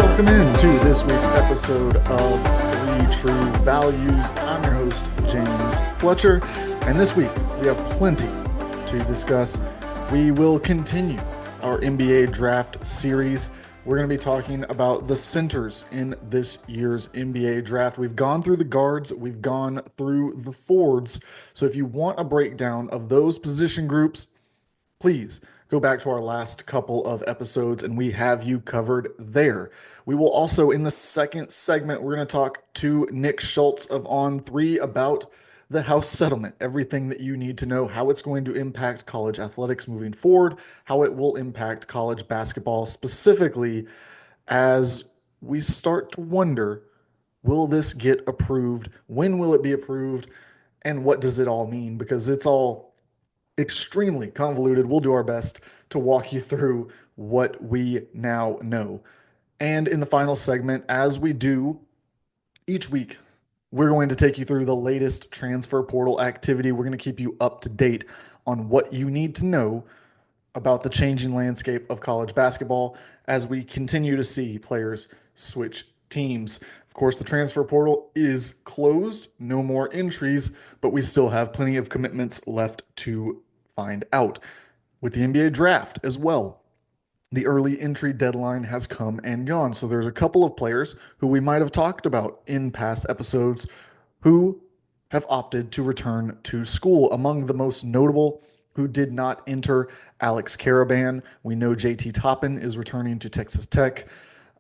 Welcome in to this week's episode of Three True Values. I'm your host, James Fletcher, and this week we have plenty to discuss. We will continue our NBA draft series. We're going to be talking about the centers in this year's NBA draft. We've gone through the guards, we've gone through the forwards. So if you want a breakdown of those position groups, please go back to our last couple of episodes and we have you covered there. We will also, in the second segment, we're going to talk to Nick Schultz of On3 about the House settlement, everything that you need to know, how it's going to impact college athletics moving forward, how it will impact college basketball specifically as we start to wonder, will this get approved? When will it be approved? And what does it all mean? Because it's all extremely convoluted. We'll do our best to walk you through what we now know. And in the final segment, as we do each week, we're going to take you through the latest transfer portal activity. We're going to keep you up to date on what you need to know about the changing landscape of college basketball as we continue to see players switch teams. Of course, the transfer portal is closed, no more entries, but we still have plenty of commitments left to find out. With the NBA draft as well, the early entry deadline has come and gone. So there's a couple of players who we might have talked about in past episodes who have opted to return to school. Among the most notable who did not enter, Alex Caravan. We know JT Toppin is returning to Texas Tech.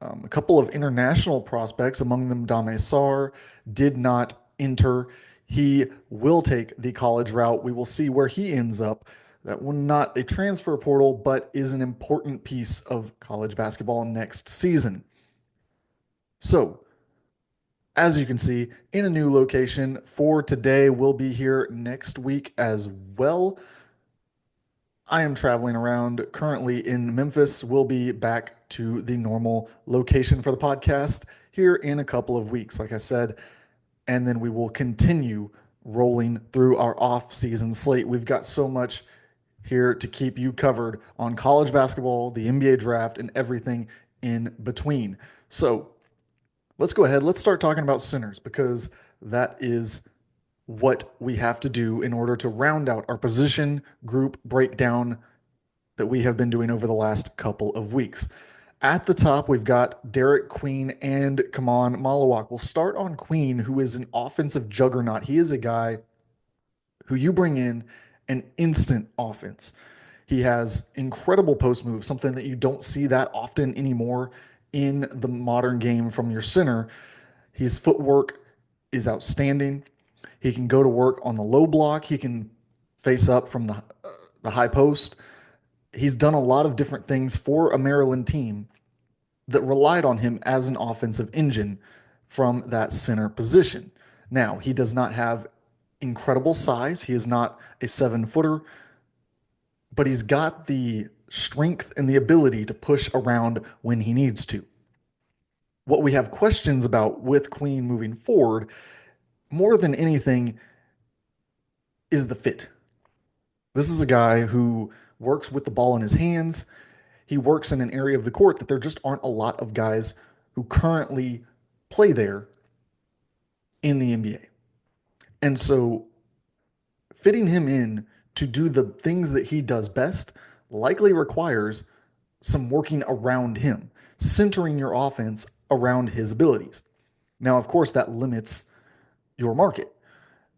A couple of international prospects, among them Dame Sarr, did not enter. He will take the college route. We will see where he ends up. That was not a transfer portal, but is an important piece of college basketball next season. So, as you can see, in a new location for today, we'll be here next week as well. I am traveling around currently in Memphis. We'll be back to the normal location for the podcast here in a couple of weeks, like I said, and then we will continue rolling through our off-season slate. We've got so much here to keep you covered on college basketball, the NBA draft, and everything in between. So let's go ahead. Let's start talking about centers because that is what we have to do in order to round out our position group breakdown that we have been doing over the last couple of weeks. At the top, we've got Derek Queen and Kaman Malawak. We'll start on Queen, who is an offensive juggernaut. He is a guy who you bring in an instant offense. He has incredible post moves, something that you don't see that often anymore in the modern game from your center. His footwork is outstanding. He can go to work on the low block. He can face up from the high post. He's done a lot of different things for a Maryland team that relied on him as an offensive engine from that center position. Now, he does not have incredible size. He is not a 7-footer, but he's got the strength and the ability to push around when he needs to. What we have questions about with Queen moving forward, more than anything, is the fit. This is a guy who works with the ball in his hands. He works in an area of the court that there just aren't a lot of guys who currently play there in the NBA. And so fitting him in to do the things that he does best likely requires some working around him, centering your offense around his abilities. Now, of course, that limits your market.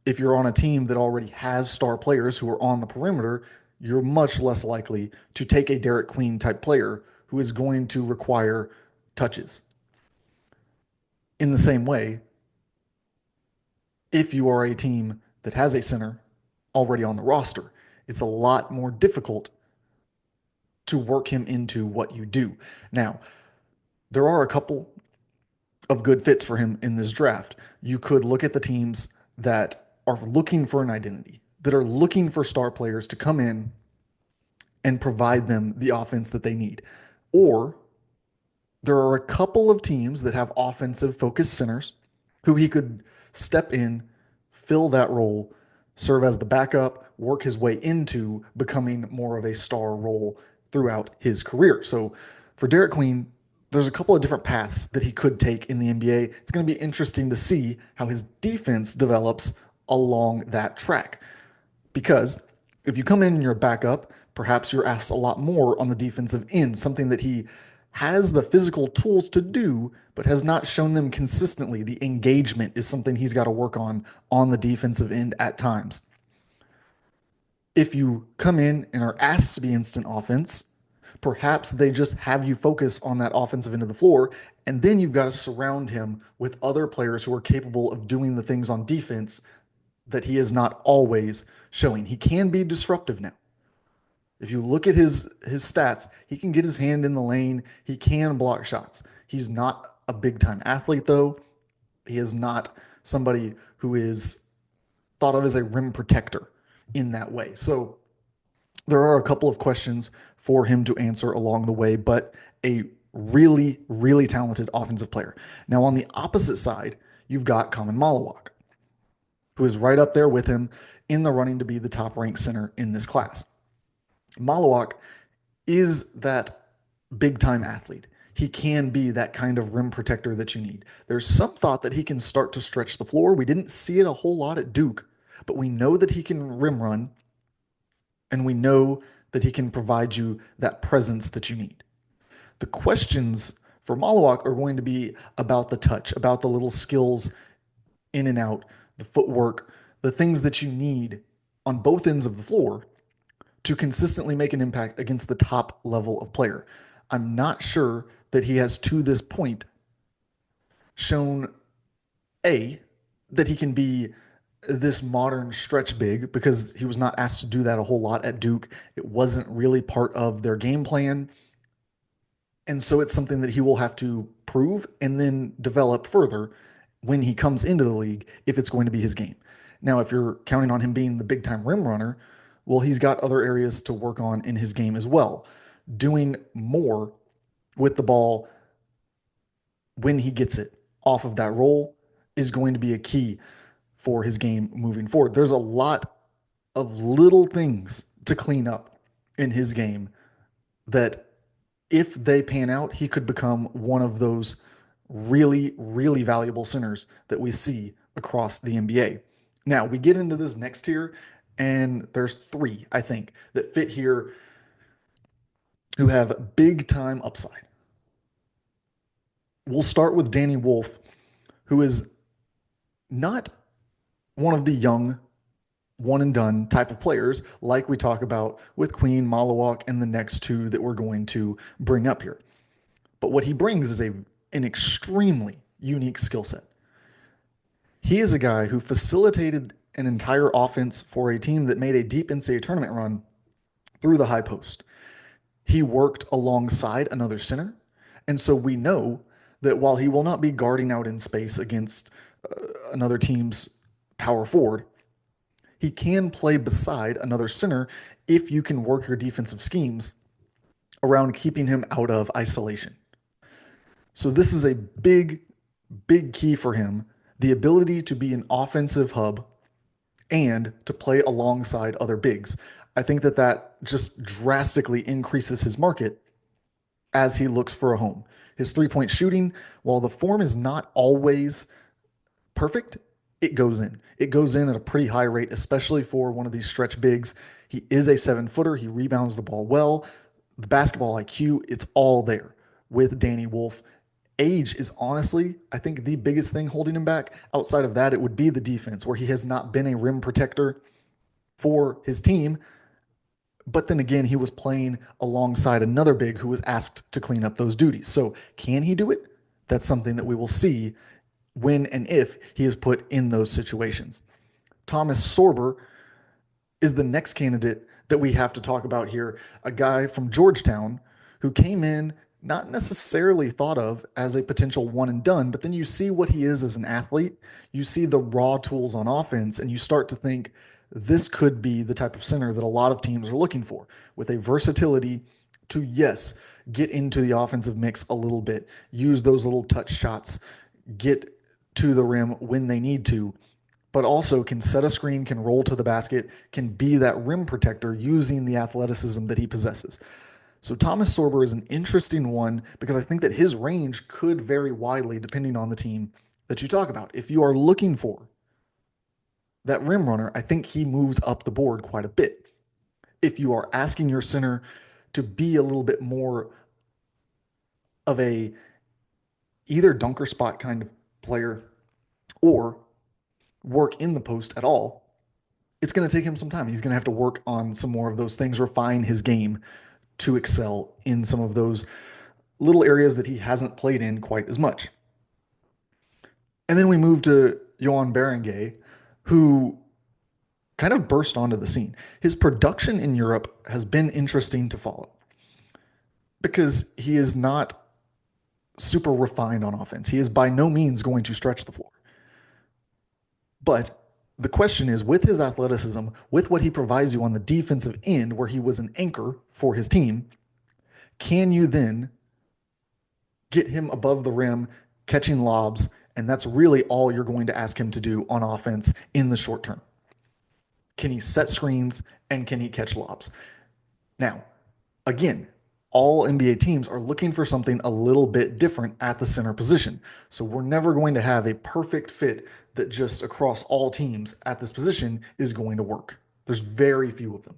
If you're on a team that already has star players who are on the perimeter, you're much less likely to take a Derek Queen type player who is going to require touches. In the same way, if you are a team that has a center already on the roster, it's a lot more difficult to work him into what you do. Now, there are a couple of good fits for him in this draft. You could look at the teams that are looking for an identity, that are looking for star players to come in and provide them the offense that they need. Or there are a couple of teams that have offensive focused centers who he could step in, fill that role, serve as the backup, work his way into becoming more of a star role throughout his career. So for Derek Queen, there's a couple of different paths that he could take in the NBA. It's going to be interesting to see how his defense develops along that track. Because if you come in and you're a backup, perhaps you're asked a lot more on the defensive end, something that he has the physical tools to do, but has not shown them consistently. The engagement is something he's got to work on the defensive end at times. If you come in and are asked to be instant offense, perhaps they just have you focus on that offensive end of the floor, and then you've got to surround him with other players who are capable of doing the things on defense that he is not always showing. He can be disruptive now. If you look at his stats, he can get his hand in the lane. He can block shots. He's not a big time athlete though. He is not somebody who is thought of as a rim protector in that way. So there are a couple of questions for him to answer along the way, but a really, really talented offensive player. Now on the opposite side, you've got Kaman Malawak, who is right up there with him in the running to be the top ranked center in this class. Malawak is that big time athlete. He can be that kind of rim protector that you need. There's some thought that he can start to stretch the floor. We didn't see it a whole lot at Duke, but we know that he can rim run, and we know that he can provide you that presence that you need. The questions for Malawak are going to be about the touch, about the little skills in and out, the footwork, the things that you need on both ends of the floor to consistently make an impact against the top level of player. I'm not sure that he has to this point shown that he can be this modern stretch big, because he was not asked to do that a whole lot at Duke. It wasn't really part of their game plan. And so it's something that he will have to prove and then develop further when he comes into the league, if it's going to be his game. Now, if you're counting on him being the big time rim runner, well, he's got other areas to work on in his game as well. Doing more with the ball when he gets it off of that roll is going to be a key for his game moving forward. There's a lot of little things to clean up in his game that, if they pan out, he could become one of those really, really valuable centers that we see across the NBA. Now, we get into this next tier, and there's three, I think, that fit here who have big time upside. We'll start with Danny Wolf, who is not one of the young one and done type of players like we talk about with Queen, Malawak, and the next two that we're going to bring up here. But what he brings is an extremely unique skill set. He is a guy who facilitated an entire offense for a team that made a deep NCAA tournament run through the high post. He worked alongside another center. And so we know that while he will not be guarding out in space against another team's power forward, he can play beside another center if you can work your defensive schemes around keeping him out of isolation. So this is a big, big key for him, the ability to be an offensive hub and to play alongside other bigs. I think that just drastically increases his market as he looks for a home. His three-point shooting, while the form is not always perfect, it goes in. It goes in at a pretty high rate, especially for one of these stretch bigs. He is a 7-footer. He rebounds the ball well. The basketball IQ, it's all there with Danny Wolf. Age is honestly, I think, the biggest thing holding him back. Outside of that, it would be the defense, where he has not been a rim protector for his team. But then again, he was playing alongside another big who was asked to clean up those duties. So can he do it? That's something that we will see when and if he is put in those situations. Thomas Sorber is the next candidate that we have to talk about here, a guy from Georgetown who came in not necessarily thought of as a potential one and done, but then you see what he is as an athlete, you see the raw tools on offense, and you start to think this could be the type of center that a lot of teams are looking for, with a versatility to, yes, get into the offensive mix a little bit, use those little touch shots, get to the rim when they need to, but also can set a screen, can roll to the basket, can be that rim protector using the athleticism that he possesses. So Thomas Sorber is an interesting one because I think that his range could vary widely depending on the team that you talk about. If you are looking for that rim runner, I think he moves up the board quite a bit. If you are asking your center to be a little bit more of a either dunker spot kind of player or work in the post at all, it's going to take him some time. He's going to have to work on some more of those things, refine his game to excel in some of those little areas that he hasn't played in quite as much. And then we move to Johan Berenguer, who kind of burst onto the scene. His production in Europe has been interesting to follow because he is not super refined on offense. He is by no means going to stretch the floor. But the question is, with his athleticism, with what he provides you on the defensive end, where he was an anchor for his team, can you then get him above the rim, catching lobs? And that's really all you're going to ask him to do on offense in the short term. Can he set screens and can he catch lobs? Now, again, all NBA teams are looking for something a little bit different at the center position. So we're never going to have a perfect fit that just across all teams at this position is going to work. There's very few of them.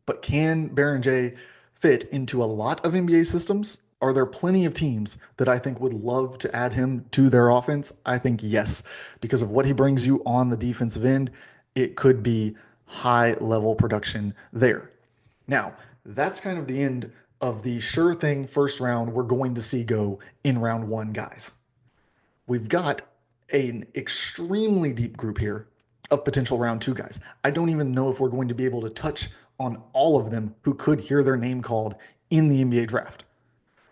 But can Berenguer fit into a lot of NBA systems? Are there plenty of teams that I think would love to add him to their offense? I think yes, because of what he brings you on the defensive end. It could be high level production there. Now, that's kind of the end of the sure thing first round we're going to see go in round one, guys. We've got an extremely deep group here of potential round two guys. I don't even know if we're going to be able to touch on all of them who could hear their name called in the NBA draft.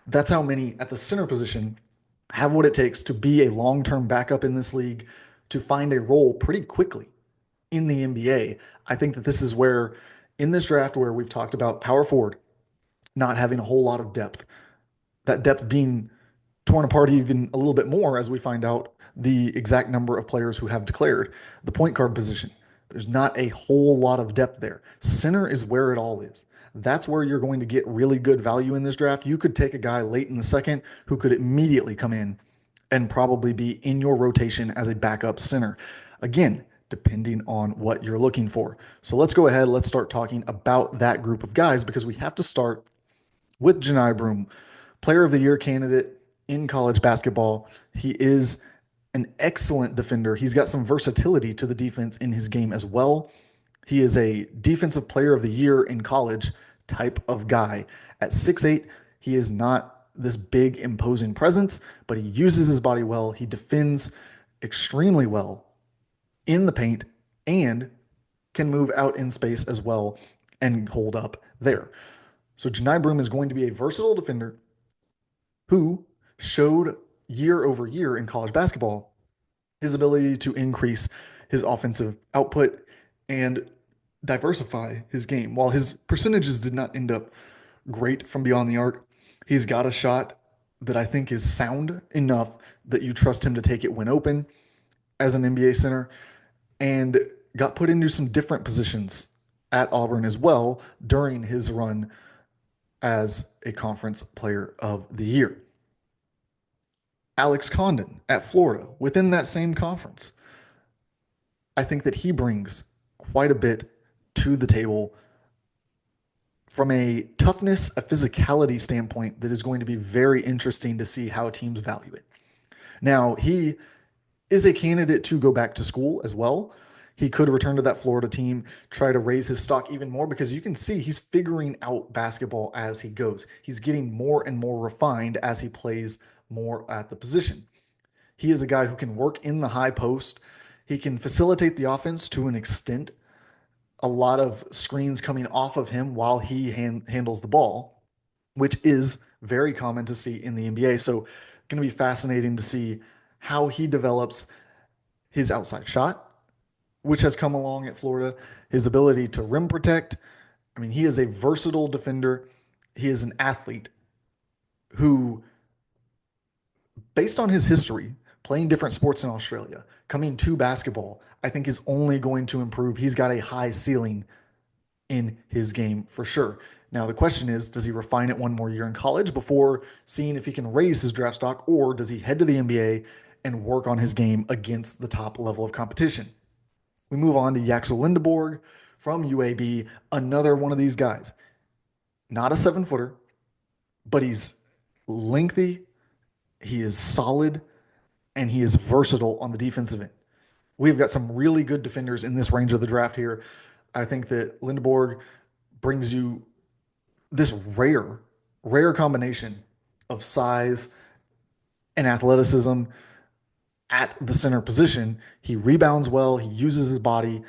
That's how many at the center position have what it takes to be a long term backup in this league, to find a role pretty quickly in the NBA. I think that this is where, in this draft, where we've talked about power forward not having a whole lot of depth, that depth being torn apart even a little bit more as we find out the exact number of players who have declared the point guard position. There's not a whole lot of depth there. Center is where it all is. That's where you're going to get really good value in this draft. You could take a guy late in the second who could immediately come in and probably be in your rotation as a backup center. Again, depending on what you're looking for. So let's go ahead. Let's start talking about that group of guys because we have to start with Johni Broome, Player of the Year candidate in college basketball. He is an excellent defender. He's got some versatility to the defense in his game as well. He is a Defensive Player of the Year in college type of guy. At 6'8", he is not this big, imposing presence, but he uses his body well. He defends extremely well in the paint and can move out in space as well and hold up there. So Johni Broome is going to be a versatile defender who showed year over year in college basketball his ability to increase his offensive output and diversify his game. While his percentages did not end up great from beyond the arc, he's got a shot that I think is sound enough that you trust him to take it when open as an NBA center, and got put into some different positions at Auburn as well during his run as a Conference Player of the Year. Alex Condon at Florida, within that same conference. I think that he brings quite a bit to the table from a toughness, a physicality standpoint that is going to be very interesting to see how teams value it. Now, he is a candidate to go back to school as well. He could return to that Florida team, try to raise his stock even more, because you can see he's figuring out basketball as he goes. He's getting more and more refined as he plays more at the position. He is a guy who can work in the high post. He can facilitate the offense to an extent. A lot of screens coming off of him while he handles the ball, which is very common to see in the NBA. So going to be fascinating to see how he develops his outside shot, which has come along at Florida, his ability to rim protect. I mean, he is a versatile defender. He is an athlete who, based on his history, playing different sports in Australia, coming to basketball, I think is only going to improve. He's got a high ceiling in his game for sure. Now, the question is, does he refine it one more year in college before seeing if he can raise his draft stock, or does he head to the NBA and work on his game against the top level of competition? We move on to Yaxel Lindeborg from UAB, another one of these guys. Not a 7 footer, but he's lengthy, he is solid, and he is versatile on the defensive end. We've got some really good defenders in this range of the draft here. I think that Lindeborg brings you this rare combination of size and athleticism at the center position. He rebounds well, he uses his body.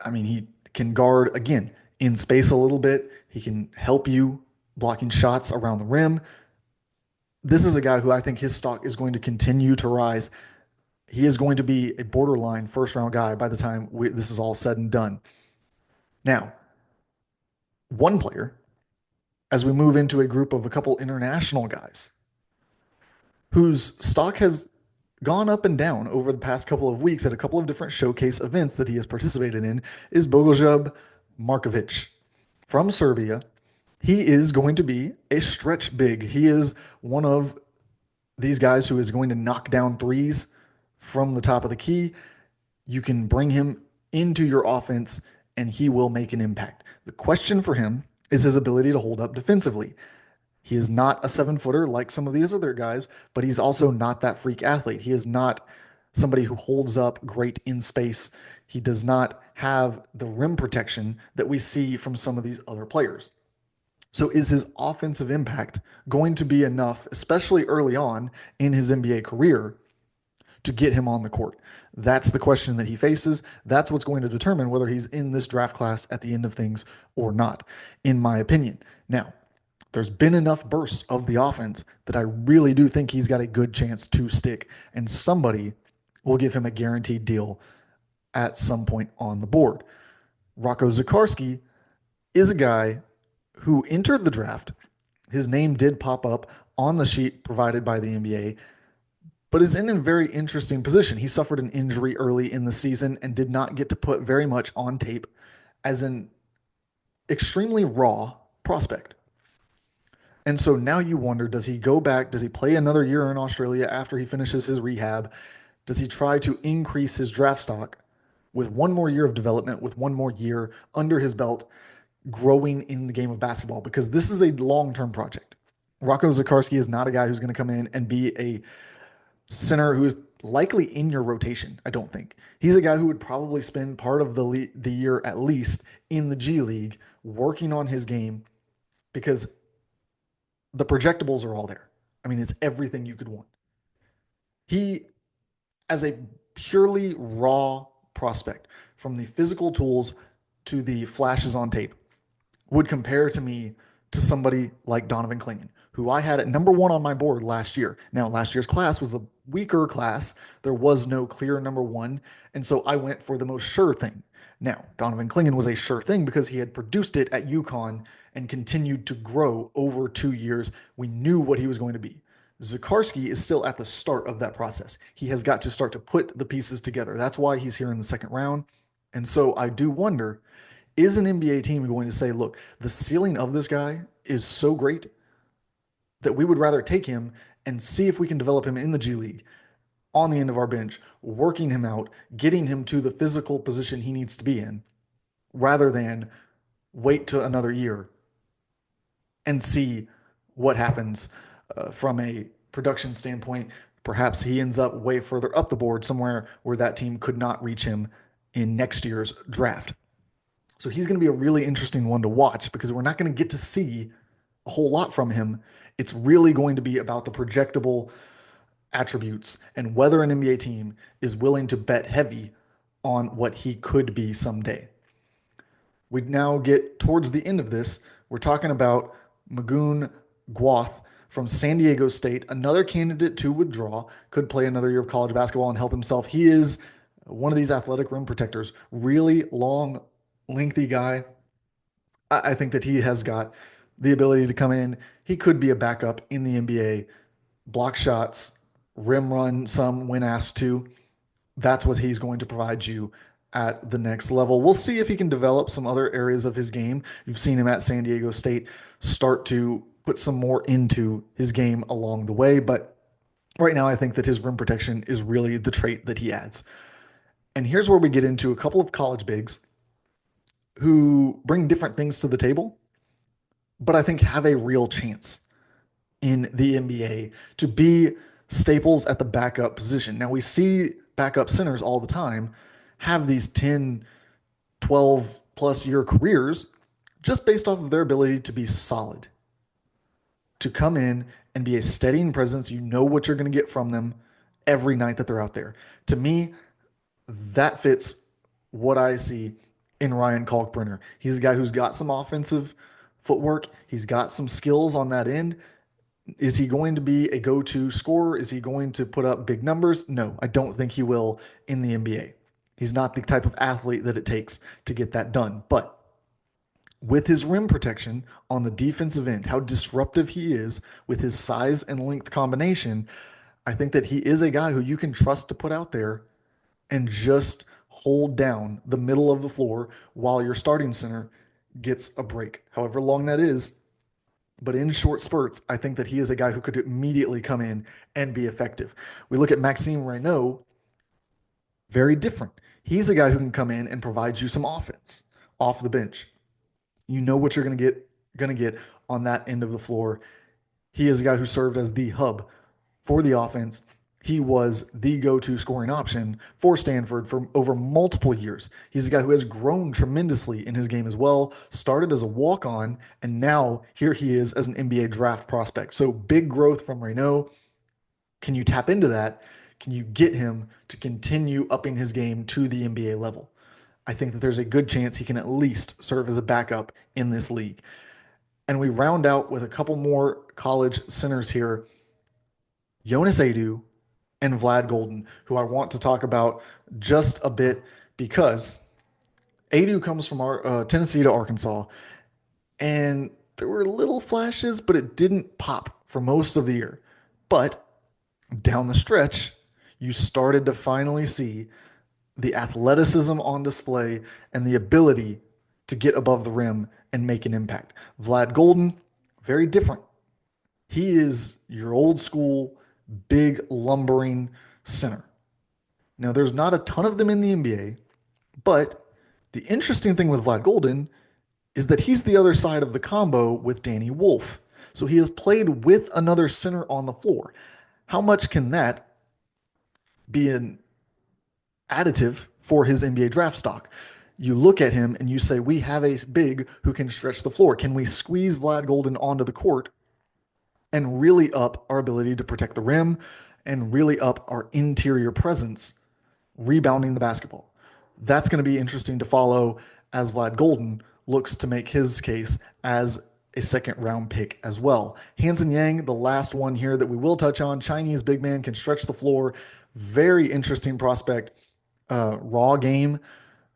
I mean, he can guard again in space a little bit. He can help you blocking shots around the rim. This is a guy who I think his stock is going to continue to rise. He is going to be a borderline first round guy by the time this is all said and done. Now, one player, as we move into a group of a couple international guys whose stock has gone up and down over the past couple of weeks at a couple of different showcase events that he has participated in, is Bogoljub Markovic from Serbia. He is going to be a stretch big. He is one of these guys who is going to knock down threes from the top of the key. You can bring him into your offense and he will make an impact. The question for him is his ability to hold up defensively. He is not a 7 footer like some of these other guys, but he's also not that freak athlete. He is not somebody who holds up great in space. He does not have the rim protection that we see from some of these other players. So is his offensive impact going to be enough, especially early on in his NBA career, to get him on the court? That's the question that he faces. That's what's going to determine whether he's in this draft class at the end of things or not, in my opinion. Now, there's been enough bursts of the offense that I really do think he's got a good chance to stick, and somebody will give him a guaranteed deal at some point on the board. Rocco Zakarski is a guy who entered the draft. His name did pop up on the sheet provided by the NBA, but is in a very interesting position. He suffered an injury early in the season and did not get to put very much on tape as an extremely raw prospect. And so now you wonder, does he go back? Does he play another year in Australia after he finishes his rehab? Does he try to increase his draft stock with one more year of development, with one more year under his belt, growing in the game of basketball? Because this is a long-term project. Rocco Zakarski is not a guy who's going to come in and be a center who is likely in your rotation. I don't think. He's a guy who would probably spend part of the year at least in the G League working on his game, because the projectables are all there. I mean, it's everything you could want. He, as a purely raw prospect, from the physical tools to the flashes on tape, would compare to me to somebody like Donovan Clingan, who I had at number one on my board last year. Now, last year's class was a weaker class. There was no clear number one, and so I went for the most sure thing. Now, Donovan Clingan was a sure thing because he had produced it at UConn and continued to grow over 2 years. We knew what he was going to be. Zakarski is still at the start of that process. He has got to start to put the pieces together. That's why he's here in the second round. And so I do wonder, is an NBA team going to say, look, the ceiling of this guy is so great that we would rather take him and see if we can develop him in the G League on the end of our bench, working him out, getting him to the physical position he needs to be in, rather than wait to another year and see what happens from a production standpoint. Perhaps he ends up way further up the board somewhere where that team could not reach him in next year's draft. So he's going to be a really interesting one to watch, because we're not going to get to see a whole lot from him. It's really going to be about the projectable attributes and whether an NBA team is willing to bet heavy on what he could be someday. We now get towards the end of this. We're talking about Magoon Gwath from San Diego State, another candidate to withdraw, could play another year of college basketball and help himself. He is one of these athletic rim protectors, really long, lengthy guy. I think that he has got the ability to come in. He could be a backup in the NBA, block shots, rim run some when asked to. That's what he's going to provide you at the next level. We'll see if he can develop some other areas of his game. You've seen him at San Diego State start to put some more into his game along the way, but right now I think that his rim protection is really the trait that he adds. And here's where we get into a couple of college bigs who bring different things to the table, but I think have a real chance in the NBA to be staples at the backup position. Now we see backup centers all the time have these 10, 12 plus year careers just based off of their ability to be solid, to come in and be a steadying presence. You know what you're going to get from them every night that they're out there. To me, that fits what I see in Ryan Kalkbrenner. He's a guy who's got some offensive footwork. He's got some skills on that end. Is he going to be a go-to scorer? Is he going to put up big numbers? No, I don't think he will in the NBA. He's not the type of athlete that it takes to get that done. But with his rim protection on the defensive end, how disruptive he is with his size and length combination, I think that he is a guy who you can trust to put out there and just hold down the middle of the floor while your starting center gets a break, however long that is. But in short spurts, I think that he is a guy who could immediately come in and be effective. We look at Maxime Reynaud, very different. He's a guy who can come in and provide you some offense off the bench. You know what you're going to get on that end of the floor. He is a guy who served as the hub for the offense. He was the go-to scoring option for Stanford for over multiple years. He's a guy who has grown tremendously in his game as well, started as a walk-on, and now here he is as an NBA draft prospect. So big growth from Reynaud. Can you tap into that? Can you get him to continue upping his game to the NBA level? I think that there's a good chance he can at least serve as a backup in this league. And we round out with a couple more college centers here. Jonas Adu and Vlad Golden, who I want to talk about just a bit because Adu comes from our, Tennessee to Arkansas, and there were little flashes, but it didn't pop for most of the year. But down the stretch, you started to finally see the athleticism on display and the ability to get above the rim and make an impact. Vlad Golden, very different. He is your old school, big, lumbering center. Now, there's not a ton of them in the NBA, but the interesting thing with Vlad Golden is that he's the other side of the combo with Danny Wolf. So he has played with another center on the floor. How much can that be an additive for his NBA draft stock? You look at him and you say, we have a big who can stretch the floor. Can we squeeze Vlad Golden onto the court and really up our ability to protect the rim and really up our interior presence, rebounding the basketball? That's going to be interesting to follow as Vlad Golden looks to make his case as a second round pick as well. Hansen Yang, the last one here that we will touch on, Chinese big man, can stretch the floor. Very interesting prospect. Raw game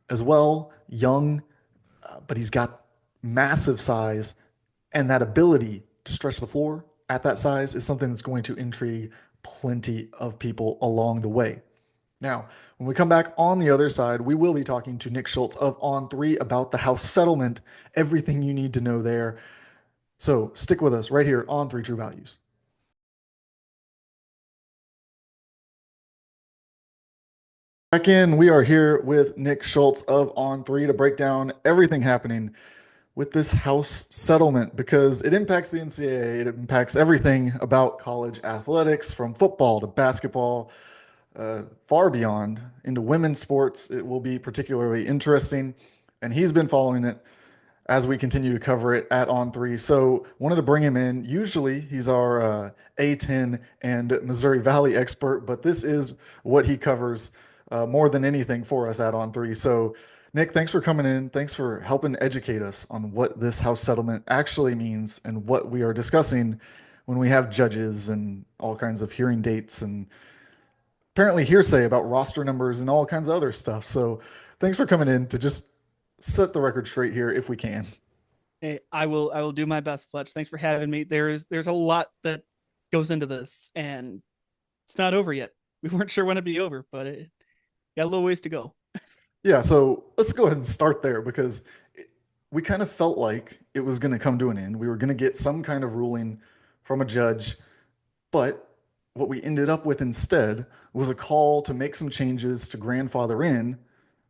as well. Young, but he's got massive size, and that ability to stretch the floor at that size is something that's going to intrigue plenty of people along the way. Now, when we come back on the other side, we will be talking to Nick Schultz of On3 about the house settlement, everything you need to know there. So stick with us right here on 3 True Values. Back in, we are here with Nick Schultz of On3 to break down everything happening with this house settlement because it impacts the NCAA. It impacts everything about college athletics from football to basketball, far beyond into women's sports. It will be particularly interesting. And he's been following it as we continue to cover it at On3. So wanted to bring him in. Usually he's our A10 and Missouri Valley expert, but this is what he covers more than anything for us at On3. So Nick, thanks for coming in. Thanks for helping educate us on what this house settlement actually means and what we are discussing when we have judges and all kinds of hearing dates and apparently hearsay about roster numbers and all kinds of other stuff. So thanks for coming in to just set the record straight here if we can. Hey, I will do my best, Fletch. Thanks for having me. There's a lot that goes into this, and it's not over yet. We weren't sure when it'd be over, but it got a little ways to go. Yeah, so let's go ahead and start there because we kind of felt like it was going to come to an end. We were going to get some kind of ruling from a judge, but what we ended up with instead was a call to make some changes to grandfather in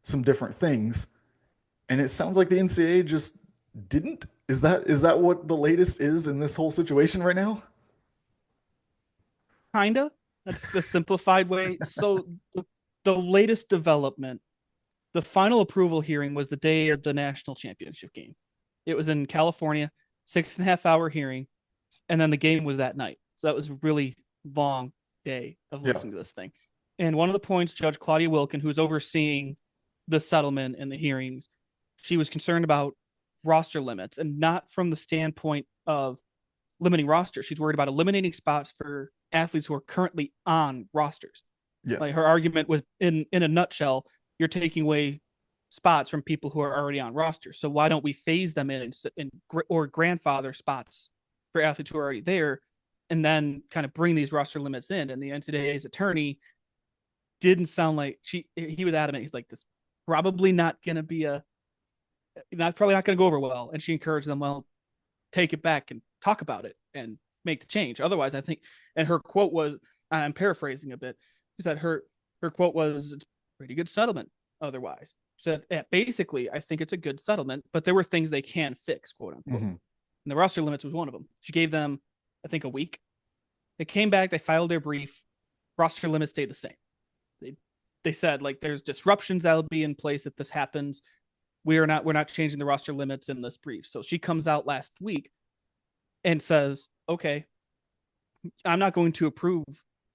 some different things. And it sounds like the NCAA just didn't. Is that what the latest is in this whole situation right now? Kinda. That's the simplified way. So the latest development, the final approval hearing was the day of the national championship game. It was in California, 6.5 hour hearing, and then the game was that night. So that was a really long day of Yeah. listening to this thing. And one of the points, Judge Claudia Wilkin, who's overseeing the settlement and the hearings, she was concerned about roster limits, and not from the standpoint of limiting rosters. She's worried about eliminating spots for athletes who are currently on rosters. Like Yes. her argument was, in a nutshell, you're taking away spots from people who are already on rosters. So why don't we phase them in or grandfather spots for athletes who are already there, and then kind of bring these roster limits in? And the NCAA's attorney didn't sound like he was adamant. He's like, this probably not going to be probably not going to go over well. And she encouraged them, well, take it back and talk about it and make the change. Otherwise, I think, and her quote was, I'm paraphrasing a bit, is that her quote was, it's a pretty good settlement. Otherwise, she said, yeah, basically, I think it's a good settlement, but there were things they can fix, quote unquote. Hmm. And the roster limits was one of them. She gave them, I think, a week. They came back, they filed their brief. Roster limits stayed the same. They said, like, there's disruptions that'll be in place if this happens. We're not changing the roster limits in this brief. So she comes out last week and says, okay, I'm not going to approve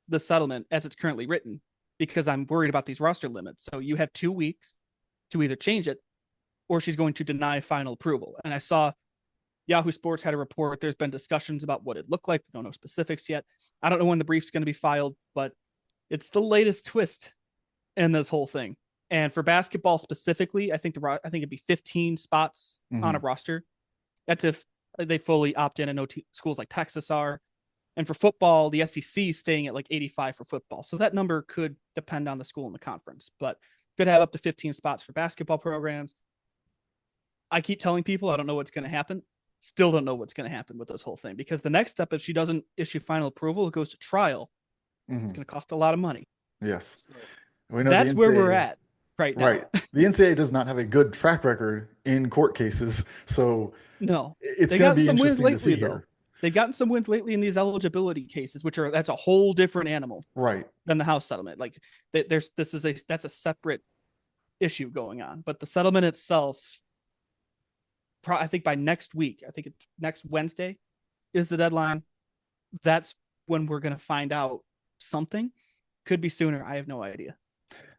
the settlement as it's currently written because I'm worried about these roster limits. So you have 2 weeks to either change it or she's going to deny final approval. And I saw Yahoo Sports had a report. There's been discussions about what it looked like. We don't know specifics yet. I don't know when the brief's going to be filed, but it's the latest twist in this whole thing. And for basketball specifically, I think it'd be 15 spots on a Hmm. roster. That's if they fully opt in. I know schools like Texas are. And for football, the SEC is staying at like 85 for football. So that number could depend on the school and the conference, but could have up to 15 spots for basketball programs. I keep telling people I don't know what's going to happen. Still don't know what's going to happen with this whole thing, because the next step, if she doesn't issue final approval, it goes to trial. It's Hmm. going to cost a lot of money. Yes. So We know the that's where we're NCAA, at right now. right. The NCAA does not have a good track record in court cases, so No, it's they going to got be some wins interesting to see lately though. here. They've gotten some wins lately in these eligibility cases, that's a whole different animal Right. than the House settlement. Like that's a separate issue going on. But the settlement itself, I think by next week, I think it's next Wednesday is the deadline. That's when we're going to find out something. Could be sooner. I have no idea.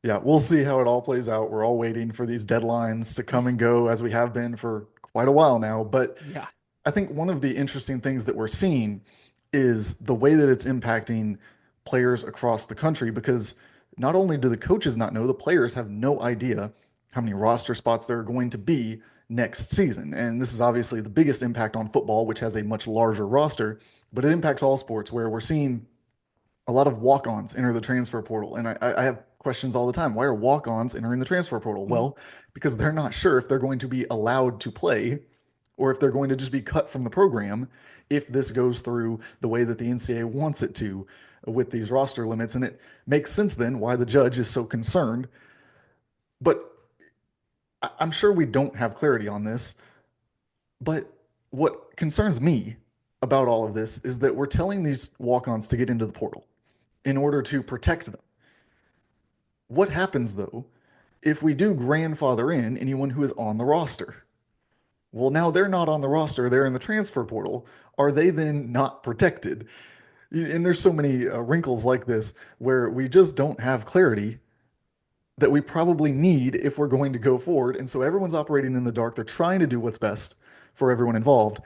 Yeah, we'll see how it all plays out. We're all waiting for these deadlines to come and go as we have been for quite a while now. But Yeah. I think one of the interesting things that we're seeing is the way that it's impacting players across the country, because not only do the coaches not know, the players have no idea how many roster spots there are going to be next season. And this is obviously the biggest impact on football, which has a much larger roster, but it impacts all sports where we're seeing a lot of walk-ons enter the transfer portal. And I have questions all the time. Why are walk-ons entering the transfer portal? Mhm. Well, because they're not sure if they're going to be allowed to play or if they're going to just be cut from the program if this goes through the way that the NCAA wants it to with these roster limits. And it makes sense then why the judge is so concerned. But I'm sure we don't have clarity on this. But what concerns me about all of this is that we're telling these walk-ons to get into the portal in order to protect them. What happens though if we do grandfather in anyone who is on the roster? Well, now they're not on the roster, they're in the transfer portal. Are they then not protected? And there's so many wrinkles like this where we just don't have clarity that we probably need if we're going to go forward. And so everyone's operating in the dark. They're trying to do what's best for everyone involved.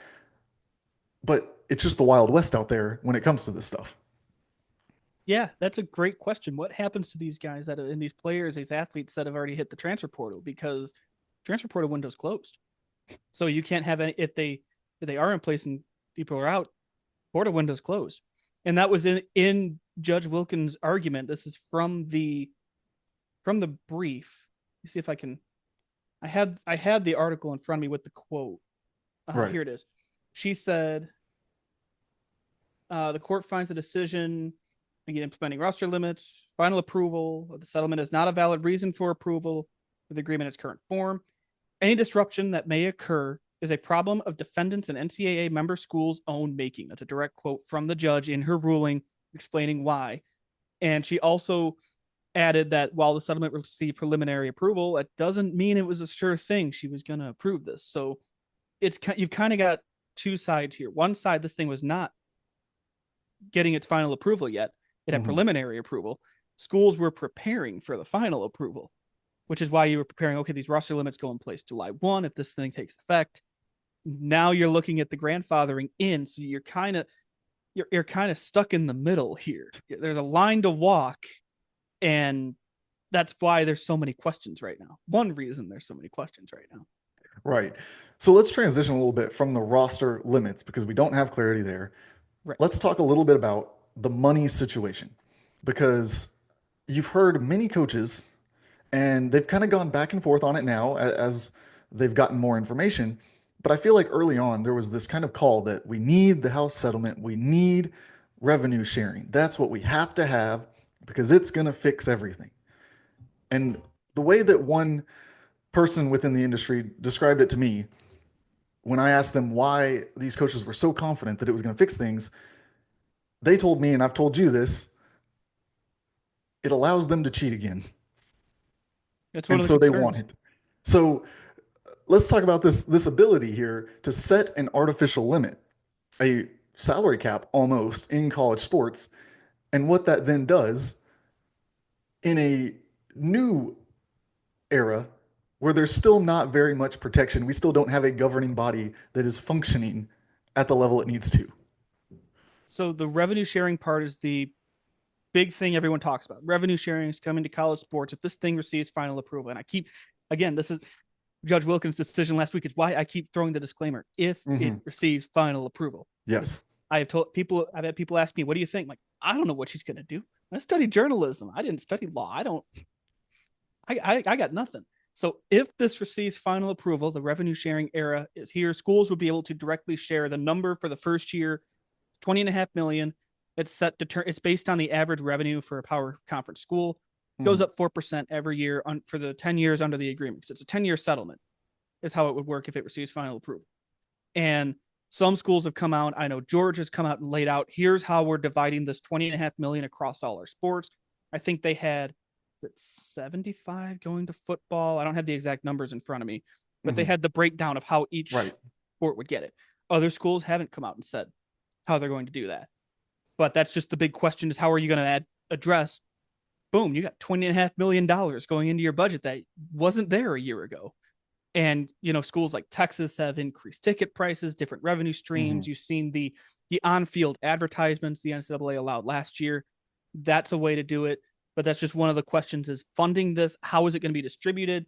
But it's just the Wild West out there when it comes to this stuff. Yeah, that's a great question. What happens to these guys that are in these players, these athletes that have already hit the transfer portal, because transfer portal window's closed. So you can't have any if they are in place and people are out, portal window's closed. And that was in Judge Wilkins' argument. This is from the brief. me see if I can. I had the article in front of me with the quote. Right. Here it is. She said, the court finds the decision again implementing roster limits. Final approval of the settlement is not a valid reason for approval of the agreement in its current form. Any disruption that may occur is a problem of defendants and NCAA member schools' own making. That's a direct quote from the judge in her ruling explaining why. And she also added that while the settlement received preliminary approval, it doesn't mean it was a sure thing she was going to approve this. So you've kind of got two sides here. One side, this thing was not getting its final approval yet. It had preliminary approval. Schools were preparing for the final approval, which is why you were preparing, okay, these roster limits go in place July 1 if this thing takes effect. Now you're looking at the grandfathering in, so you're kind of stuck in the middle here. There's a line to walk, and that's why there's so many questions right now. One reason there's so many questions right now. Right. So let's transition a little bit from the roster limits because we don't have clarity there. Right. Let's talk a little bit about the money situation because you've heard many coaches and they've kind of gone back and forth on it now as they've gotten more information. But I feel like early on there was this kind of call that we need the house settlement, we need revenue sharing. That's what we have to have because it's going to fix everything. And the way that one person within the industry described it to me when I asked them why these coaches were so confident that it was going to fix things, they told me, and I've told you this, it allows them to cheat again. That's one And of the so they concerns. want it. So let's talk about this ability here to set an artificial limit, a salary cap almost in college sports, and what that then does in a new era where there's still not very much protection. We still don't have a governing body that is functioning at the level it needs to. So the revenue sharing part is the big thing everyone talks about. Revenue sharing is coming to college sports if this thing receives final approval. And I keep, again, this is Judge Wilkins' decision last week. Is why I keep throwing the disclaimer: if it receives final approval. Yes. I've had people ask me, "What do you think?" I'm like, I don't know what she's going to do. I studied journalism. I didn't study law. I got nothing. So if this receives final approval, the revenue sharing era is here. Schools will be able to directly share the number for the first year, 20.5 million. It's set to it's based on the average revenue for a power conference school. Goes up 4% every year for the 10 years under the agreement. So it's a 10-year settlement is how it would work if it receives final approval. And some schools have come out. I know George has come out and laid out, here's how we're dividing this 20.5 million across all our sports. I think they had 75 going to football. I don't have the exact numbers in front of me, but they had the breakdown of how each sport would get it. Other schools haven't come out and said how they're going to do that. But that's just the big question is how are you going to address, boom, you got $20.5 million going into your budget that wasn't there a year ago. And, schools like Texas have increased ticket prices, different revenue streams. You've seen the on-field advertisements the NCAA allowed last year. That's a way to do it. But that's just one of the questions is funding this. How is it going to be distributed?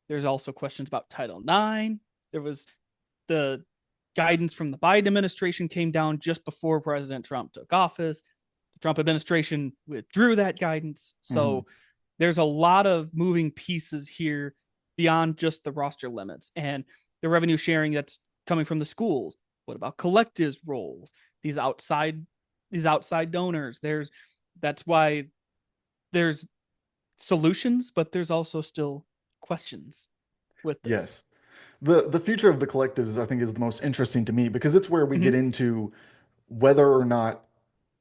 There's also questions about Title IX. There was the guidance from the Biden administration came down just before President Trump took office. The Trump administration withdrew that guidance. So there's a lot of moving pieces here beyond just the roster limits and the revenue sharing that's coming from the schools. What about collectives roles? These outside donors. That's why there's solutions, but there's also still questions with this. Yes. The future of the collectives, I think, is the most interesting to me because it's where we get into whether or not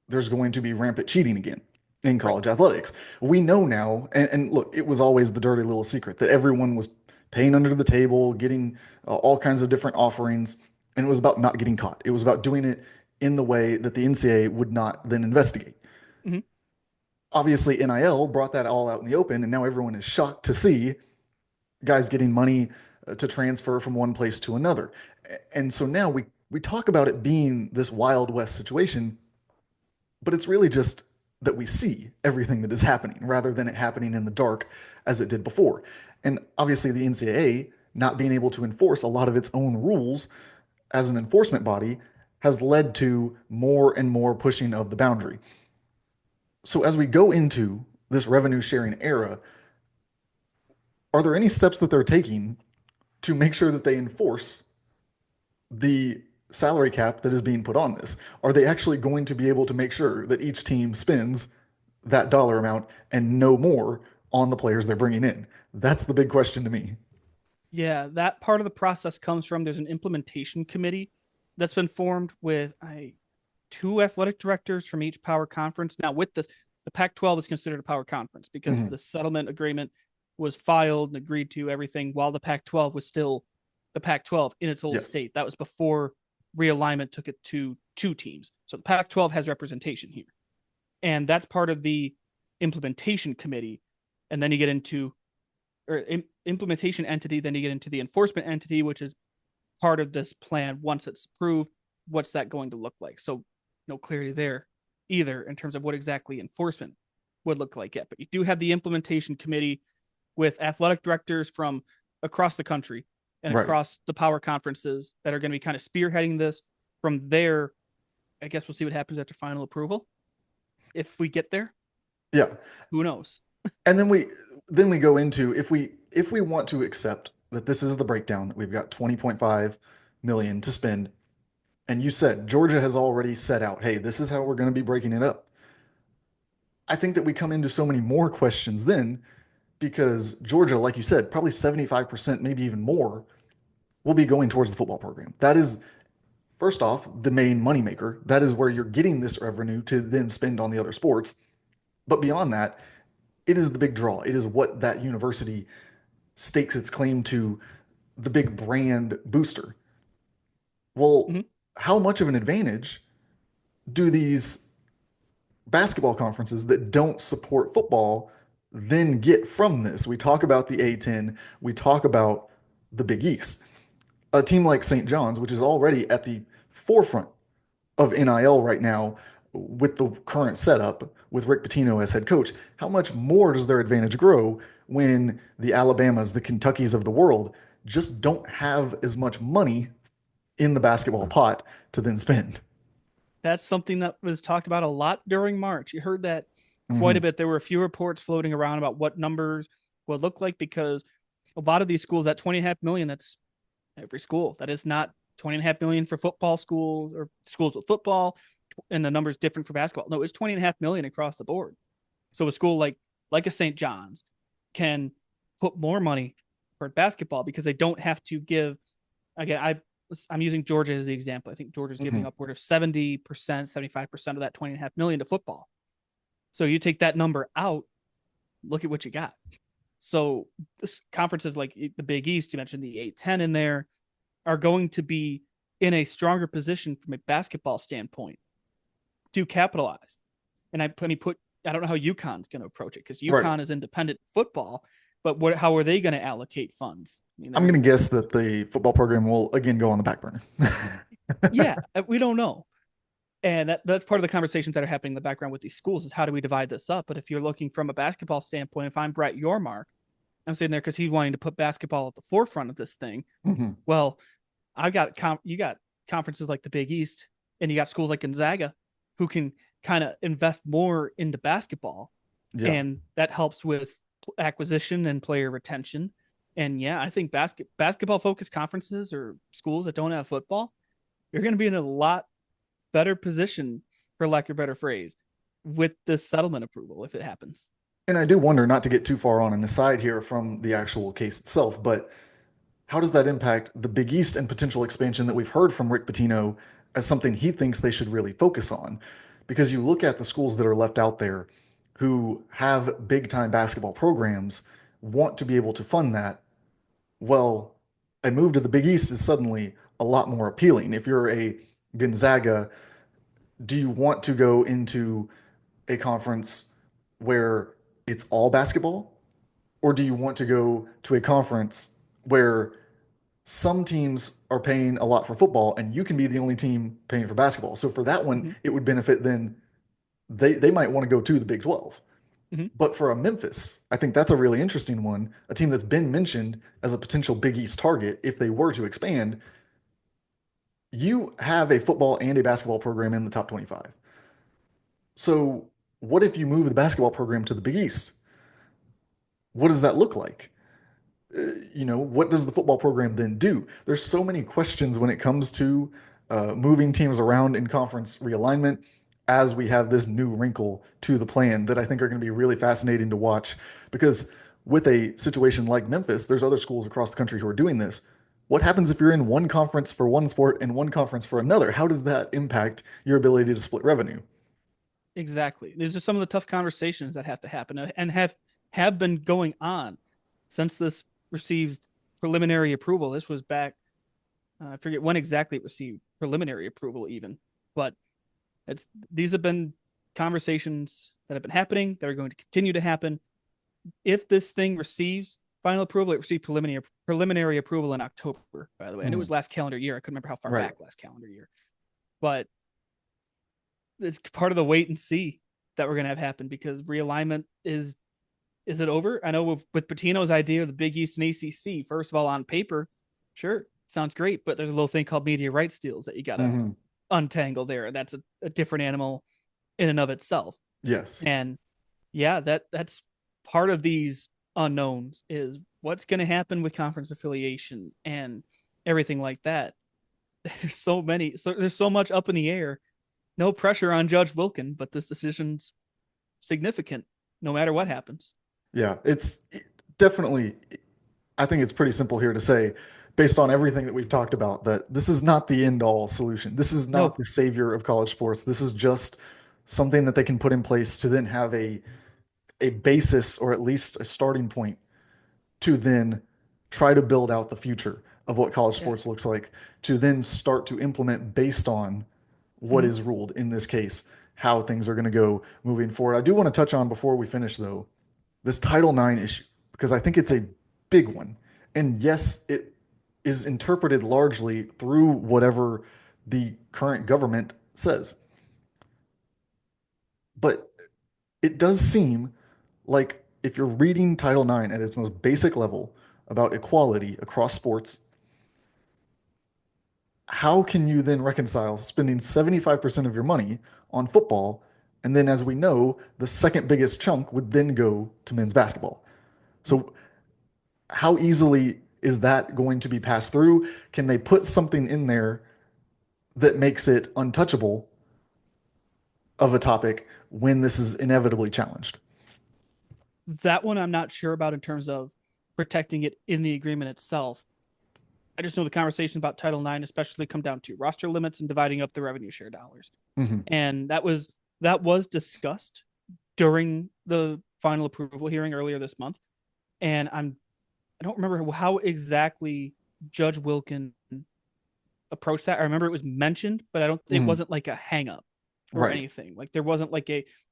there's going to be rampant cheating again in college athletics. We know now, and look, it was always the dirty little secret that everyone was paying under the table, getting all kinds of different offerings, and it was about not getting caught. It was about doing it in the way that the NCAA would not then investigate. Obviously, NIL brought that all out in the open, and now everyone is shocked to see guys getting money to transfer from one place to another. And so now we talk about it being this Wild West situation, but it's really just that we see everything that is happening rather than it happening in the dark as it did before. And obviously the NCAA not being able to enforce a lot of its own rules as an enforcement body has led to more and more pushing of the boundary. So as we go into this revenue sharing era, are there any steps that they're taking to make sure that they enforce the salary cap that is being put on this? Are they actually going to be able to make sure that each team spends that dollar amount and no more on the players they're bringing in? That's the big question to me. Yeah, that part of the process comes from there's an implementation committee that's been formed with two athletic directors from each power conference. Now, with this, the Pac 12 is considered a power conference because Mhm. the settlement agreement was filed and agreed to everything while the Pac 12 was still the Pac 12 in its old Yes. state. That was before realignment took it to two teams. So the Pac 12 has representation here. And that's part of the implementation committee. And then you get into or implementation entity, then you get into the enforcement entity, which is part of this plan. Once it's approved, what's that going to look like? So no clarity there either in terms of what exactly enforcement would look like yet. But you do have the implementation committee with athletic directors from across the country and Right. across the power conferences that are going to be kind of spearheading this. From there, I guess we'll see what happens after final approval. If we get there, Yeah. who knows? And then we go into if we want to accept that this is the breakdown that we've got 20.5 million to spend, and you said Georgia has already set out, hey, this is how we're going to be breaking it up. I think that we come into so many more questions then because Georgia, like you said, probably 75%, maybe even more, will be going towards the football program. That is, first off, the main moneymaker. That is where you're getting this revenue to then spend on the other sports. But beyond that, it is the big draw. It is what that university stakes its claim to, the big brand booster. Well, Mm-hmm. how much of an advantage do these basketball conferences that don't support football then get from this? We talk about the A10, we talk about the Big East. A team like St. John's, which is already at the forefront of NIL right now with the current setup with Rick Pitino as head coach, how much more does their advantage grow when the Alabamas, the Kentuckys of the world just don't have as much money in the basketball pot to then spend? That's something that was talked about a lot during March. You heard that quite a Mm-hmm. bit. There were a few reports floating around about what numbers would look like because a lot of these schools, that 20.5 million, that's every school. That is not 20.5 million for football schools or schools with football, and the number's different for basketball. No, it's 20.5 million across the board. So a school like a St. John's can put more money for basketball because they don't have to give. Again, I'm using Georgia as the example. I think Georgia's Mm-hmm. giving upward of 70%, 75% of that 20.5 million to football. So you take that number out, look at what you got. So this conferences like the Big East, you mentioned the A10 in there, are going to be in a stronger position from a basketball standpoint to capitalize. And I don't know how UConn's going to approach it because Right. UConn is independent football, but how are they going to allocate funds? I mean, I'm going to guess that the football program will again go on the back burner. yeah, we don't know. And that's part of the conversations that are happening in the background with these schools is how do we divide this up? But if you're looking from a basketball standpoint, if I'm Brett Yormark, I'm sitting there because he's wanting to put basketball at the forefront of this thing. Mm-hmm. Well, you got conferences like the Big East, and you got schools like Gonzaga who can kind of invest more into basketball, Yeah. and that helps with acquisition and player retention. And yeah, I think basketball focused conferences or schools that don't have football, you're going to be in a lot better position, for lack of a better phrase, with this settlement approval if it happens. And I do wonder, not to get too far on an aside here from the actual case itself, but how does that impact the Big East and potential expansion that we've heard from Rick Pitino as something he thinks they should really focus on? Because you look at the schools that are left out there who have big time basketball programs, want to be able to fund that. Well, a move to the Big East is suddenly a lot more appealing. If you're a Gonzaga, do you want to go into a conference where it's all basketball? Or do you want to go to a conference where some teams are paying a lot for football and you can be the only team paying for basketball? So for that one, Mm-hmm. it would benefit then they might want to go to the Big 12. Mm-hmm. But for a Memphis, I think that's a really interesting one, a team that's been mentioned as a potential Big East target if they were to expand. You have a football and a basketball program in the top 25. So what if you move the basketball program to the Big East? What does that look like? what does the football program then do? There's so many questions when it comes to moving teams around in conference realignment as we have this new wrinkle to the plan that I think are going to be really fascinating to watch because with a situation like Memphis, there's other schools across the country who are doing this. What happens if you're in one conference for one sport and one conference for another? How does that impact your ability to split revenue? Exactly. These are some of the tough conversations that have to happen and have been going on since this received preliminary approval. This was back, I forget when exactly it received preliminary approval, even, but it's these have been conversations that have been happening that are going to continue to happen. If this thing receives final approval, it received preliminary approval in October, by the way, and it Mhm. was last calendar year. I couldn't remember how far Right. back last calendar year, but it's part of the wait and see that we're going to have happen because realignment is it over? I know with Patino's idea of the Big East and ACC, first of all, on paper, sure, sounds great, but there's a little thing called media rights deals that you got to Hmm. untangle there. And that's a different animal in and of itself. Yes. And yeah, that's part of these unknowns is what's going to happen with conference affiliation and everything like that. There's so much up in the air. No pressure on Judge Wilkin, but this decision's significant no matter what happens. Yeah. Definitely, I think it's pretty simple here to say, based on everything that we've talked about, that this is not the end all solution. This is not No, the savior of college sports. This is just something that they can put in place to then have a basis or at least a starting point to then try to build out the future of what college yeah. sports looks like, to then start to implement based on what Mm-hmm. is ruled in this case, how things are going to go moving forward. I do want to touch on before we finish, though, this Title IX issue, because I think it's a big one. And yes, it is interpreted largely through whatever the current government says. But it does seem like if you're reading Title IX at its most basic level about equality across sports, how can you then reconcile spending 75% of your money on football? And then, as we know, the second biggest chunk would then go to men's basketball. So, how easily is that going to be passed through? Can they put something in there that makes it untouchable of a topic when this is inevitably challenged? That one I'm not sure about in terms of protecting it in the agreement itself. I just know the conversation about Title IX especially come down to roster limits and dividing up the revenue share dollars. Mm-hmm. And that was discussed during the final approval hearing earlier this month. And I don't remember how exactly Judge Wilkin approached that. I remember it was mentioned, but it Mm-hmm. wasn't like a hang up or Right. anything. Like there wasn't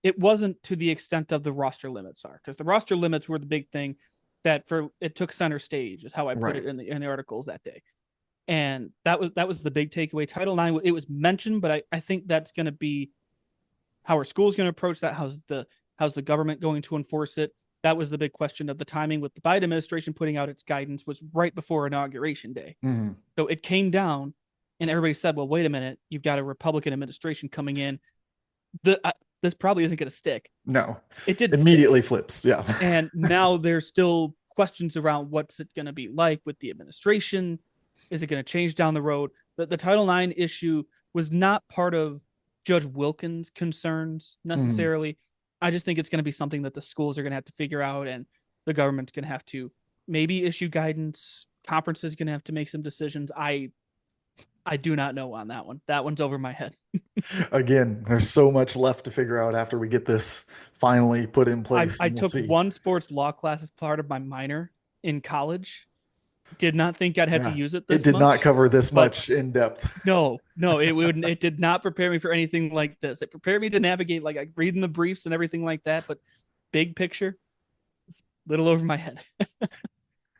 it wasn't to the extent of the roster limits are because the roster limits were the big thing that it took center stage is how I put Right. it in the articles that day. And that was the big takeaway. Title IX, it was mentioned, but I think that's going to be how our school's going to approach that. How's the government going to enforce it? That was the big question of the timing with the Biden administration putting out its guidance was right before inauguration day. Mm-hmm. So it came down and everybody said, well, wait a minute, you've got a Republican administration coming in. This probably isn't going to stick. No, It didn't stick. immediately flips. Yeah. And now there's still questions around what's it going to be like with the administration. Is it going to change down the road? The Title IX issue was not part of Judge Wilkins' concerns Mm-hmm. necessarily. I just think it's going to be something that the schools are going to have to figure out, and the government's going to have to maybe issue guidance. Conference is going to have to make some decisions. I do not know on that one. That one's over my head. Again, there's so much left to figure out after we get this finally put in I, place, I and we'll took see. one sports law class as part of my minor in college. Did not think I'd have to Yeah. use it It this did not much, cover this but much in depth. no, it wouldn't. It did not prepare me for anything like this. It prepared me to navigate like reading the briefs and everything like that, but big picture, it's a little over my head.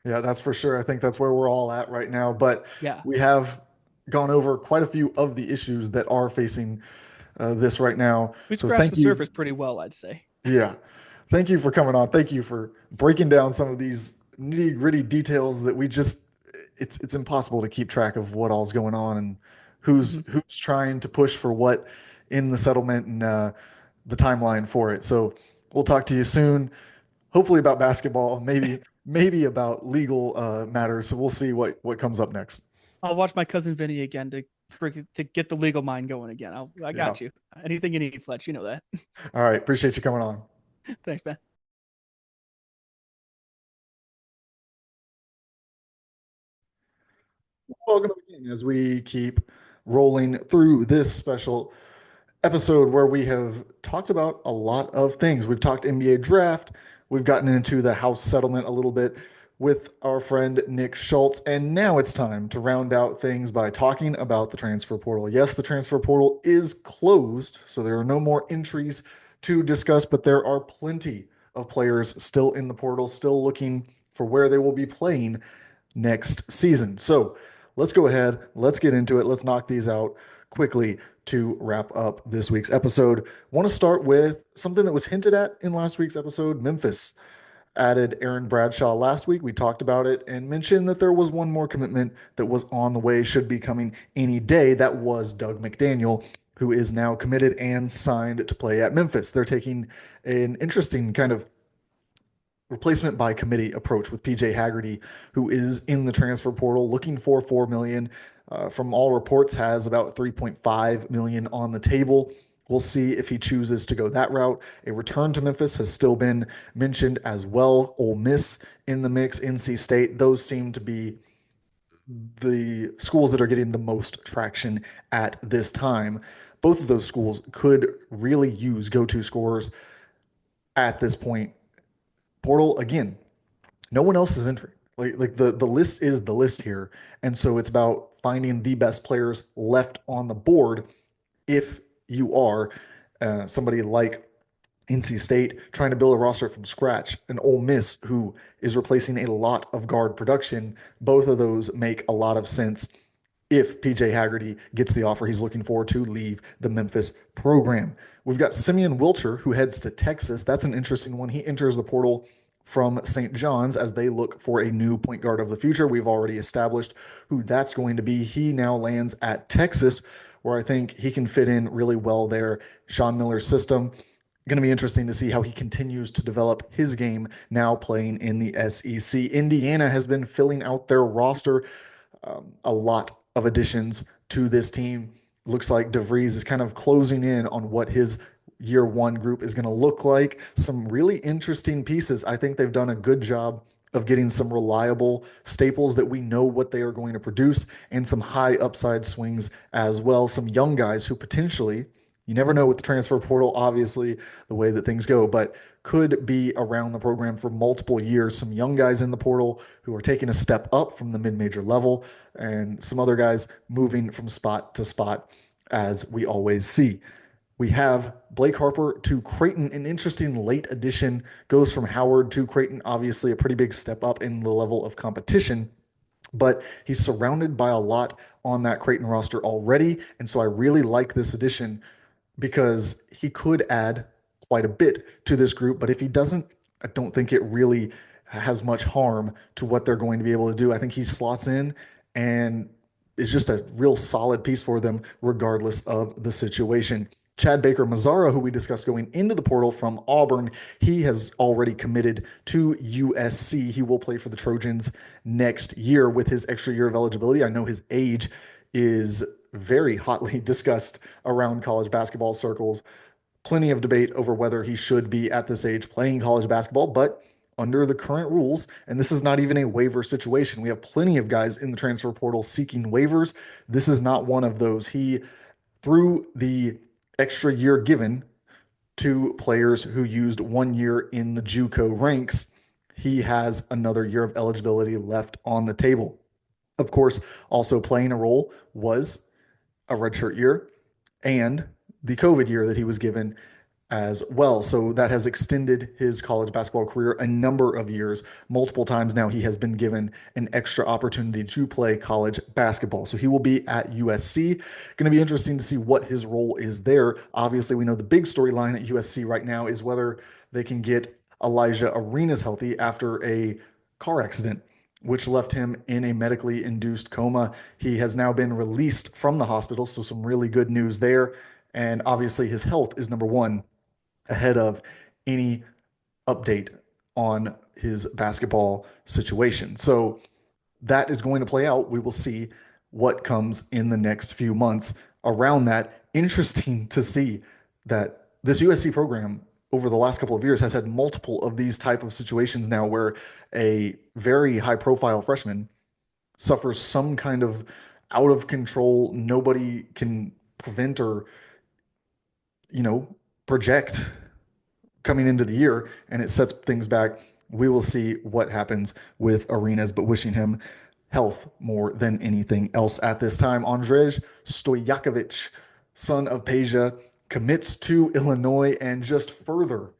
Yeah, that's for sure. I think that's where we're all at right now. But Yeah, we have gone over quite a few of the issues that are facing this right now. we So scratched thank the you. surface pretty well, I'd say. Yeah. Thank you for coming on. Thank you for breaking down some of these nitty gritty details that it's impossible to keep track of what all's going on and Mhm. who's trying to push for what in the settlement and the timeline for it. So we'll talk to you soon, hopefully about basketball, maybe maybe about legal matters. So we'll see what comes up next. I'll watch my cousin Vinny again to get the legal mind going again. I Yeah. got you. Anything you need, Fletch. You know that. All right. Appreciate you coming on. Thanks, man. Welcome again as we keep rolling through this special episode where we have talked about a lot of things. We've talked NBA draft, we've gotten into the house settlement a little bit with our friend Nick Schultz, and now it's time to round out things by talking about the transfer portal. Yes, the transfer portal is closed, so there are no more entries to discuss, but there are plenty of players still in the portal, still looking for where they will be playing next season. So let's go ahead, let's get into it, let's knock these out quickly to wrap up this week's episode. Want to start with something that was hinted at in last week's episode. Memphis added Aaron Bradshaw last week. We talked about it and mentioned that there was one more commitment that was on the way, should be coming any day. That was Doug McDaniel, who is now committed and signed to play at Memphis. They're taking an interesting kind of replacement by committee approach with PJ Haggerty, who is in the transfer portal looking for 4 million. From all reports, has about 3.5 million on the table. We'll see if he chooses to go that route. A return to Memphis has still been mentioned as well. Ole Miss in the mix, NC State. Those seem to be the schools that are getting the most traction at this time. Both of those schools could really use go-to scorers at this point. Portal again, no one else is entering. Like the list is the list here, and so it's about finding the best players left on the board. If you are somebody like NC State trying to build a roster from scratch, and Ole Miss who is replacing a lot of guard production, both of those make a lot of sense if PJ Haggerty gets the offer he's looking for to leave the Memphis program. We've got Simeon Wilcher, who heads to Texas. That's an interesting one. He enters the portal from St. John's as they look for a new point guard of the future. We've already established who that's going to be. He now lands at Texas, where I think he can fit in really well there. Sean Miller's system. Going to be interesting to see how he continues to develop his game now playing in the SEC. Indiana has been filling out their roster. A lot of additions to this team. Looks like DeVries is kind of closing in on what his year one group is going to look like. Some really interesting pieces. I think they've done a good job of getting some reliable staples that we know what they are going to produce, and some high upside swings as well. Some young guys who potentially, you never know with the transfer portal, obviously, the way that things go, but could be around the program for multiple years. Some young guys in the portal who are taking a step up from the mid-major level, and some other guys moving from spot to spot, as we always see. We have Blake Harper to Creighton, an interesting late addition, goes from Howard to Creighton, obviously a pretty big step up in the level of competition, but he's surrounded by a lot on that Creighton roster already, and so I really like this addition because he could add quite a bit to this group, but if he doesn't, I don't think it really has much harm to what they're going to be able to do. I think he slots in and is just a real solid piece for them regardless of the situation. Chad Baker Mazzara, who we discussed going into the portal from Auburn, he has already committed to USC. He will play for the Trojans next year with his extra year of eligibility. I know his age is very hotly discussed around college basketball circles. Plenty of debate over whether he should be at this age playing college basketball, but under the current rules, and this is not even a waiver situation. We have plenty of guys in the transfer portal seeking waivers. This is not one of those. He, through the extra year given to players who used 1 year in the JUCO ranks, he has another year of eligibility left on the table. Of course, also playing a role was a redshirt year and the COVID year that he was given as well. So that has extended his college basketball career a number of years. Multiple times now he has been given an extra opportunity to play college basketball. So he will be at USC. Going to be interesting to see what his role is there. Obviously, we know the big storyline at USC right now is whether they can get Elijah Arenas healthy after a car accident, which left him in a medically induced coma. He has now been released from the hospital, so some really good news there. And obviously his health is number one ahead of any update on his basketball situation. So that is going to play out. We will see what comes in the next few months around that. Interesting to see that this USC program over the last couple of years has had multiple of these type of situations now where a very high profile freshman suffers some kind of out of control, nobody can prevent or, you know, project coming into the year, and it sets things back. We will see what happens with Arenas, but wishing him health more than anything else at this time. Andrzej Stojakovic, son of Peja, commits to Illinois and just further